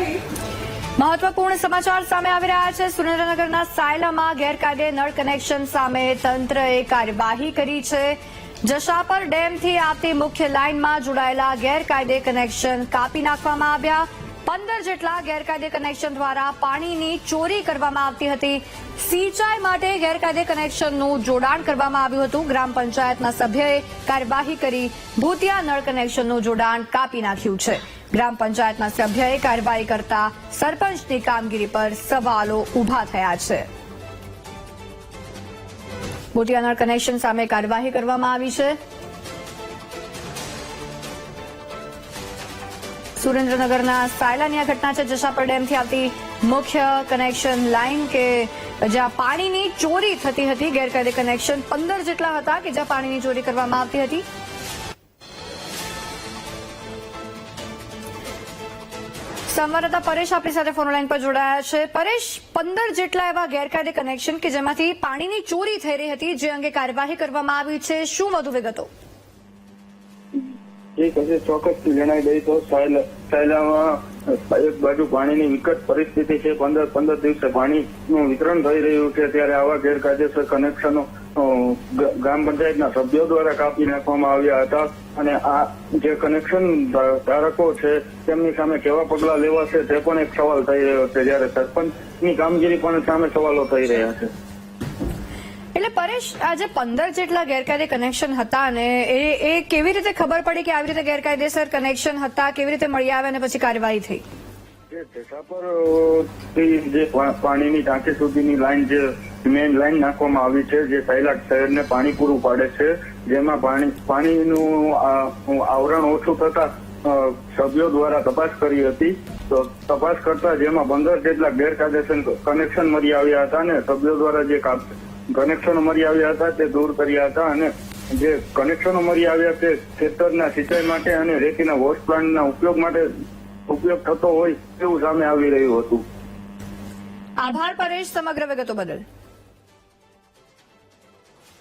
મહત્વપૂર્ણ સમાચાર સામે આવી રહ્યા છે। સુરેન્દ્રનગરના સાયલામાં ગેરકાયદે નળ કનેક્શન સામે તંત્રએ કાર્યવાહી કરી છે। જશાપર ડેમથી આવતી મુખ્ય લાઇનમાં જોડાયેલા ગેરકાયદે કનેક્શન કાપી નાખવામાં આવ્યા। 15 જેટલા ગેરકાયદે કનેક્શન દ્વારા પાણીની ચોરી કરવામાં આવતી હતી। સિંચાઈ માટે ગેરકાયદે કનેક્શનનું જોડાણ કરવામાં આવ્યું હતું। ગ્રામ પંચાયતના સભ્યએ કાર્યવાહી કરી ભૂતિયા નળ કનેક્શનનું જોડાણ કાપી નાખ્યું છે। ગ્રામ પંચાયતના સભ્યએ કાર્યવાહી કરતા સરપંચની કામગીરી પર સવાલો ઉભા થયા છે। ભૂતિયા નળ કનેક્શન સામે કાર્યવાહી કરવામાં આવી છે। સુરેન્દ્રનગરના સાયલાની આ ઘટના છે। જશાપર ડેમથી આવતી મુખ્ય કનેક્શન લાઇન કે જ્યાં પાણીની ચોરી થતી હતી। ગેરકાયદે કનેક્શન 15 જેટલા હતા કે જ્યાં પાણીની ચોરી કરવામાં આવતી હતી। સંવાદદાતા પરેશ આપણી સાથે ફોન લાઈન પર જોડાયા છે। પરેશ, 15 જેટલા એવા ગેરકાયદે કનેક્શન કે જેમાંથી પાણીની ચોરી થઈ રહી હતી, જે અંગે કાર્યવાહી કરવામાં આવી છે, શું વધુ વિગતો? ચોક્કસ જણાવી દઈ તો સાયલામાં એક બાજુ પાણીની વિકટ પરિસ્થિતિ છે। 15 દિવસે પાણીનું વિતરણ થઈ રહ્યું છે, ત્યારે આવા ગેરકાયદેસર કનેક્શનો ગ્રામ પંચાયતના સભ્યો દ્વારા કાપી નાખવામાં આવ્યા હતા। અને આ જે કનેક્શન ધારકો છે તેમની સામે કેવા પગલા લેવાશે તે પણ એક સવાલ થઈ રહ્યો છે, જ્યારે સરપંચની કામગીરી પણ સામે સવાલો થઈ રહ્યા છે। એટલે પરેશ, આજે 15 જેટલા ગેરકાયદે કનેક્શન હતા ને એ કેવી રીતે ખબર પડી કે આવી રીતે ગેરકાયદેસર કનેક્શન હતા, કેવી રીતે મળી આવ્યા અને પછી કાર્યવાહી થઈ? જશાપર થી જે પાણીની ટાંકી સુધીની લાઈન, જે મેઇન લાઈન નાખવામાં આવી છે, જે સાયલા શહેરને પાણી પૂરું પાડે છે, જેમાં પાણીનું આવરણ ઓછું થતા સભ્યો દ્વારા તપાસ કરી હતી। તો તપાસ કરતા જેમાં 15 જેટલા ગેરકાયદેસર કનેક્શન મળી આવ્યા હતા અને સભ્યો દ્વારા જે કનેક્શનો મળી આવ્યા હતા તે દૂર કર્યા હતા। અને જે કનેક્શનો મળી આવ્યા તે ખેતરના સિંચાઈ માટે અને રેતીના વોશ પ્લાન્ટના ઉપયોગ થતો હોય તેવું સામે આવી રહ્યું હતું। આભાર પરેશ, સમગ્ર વિગતો બદલ।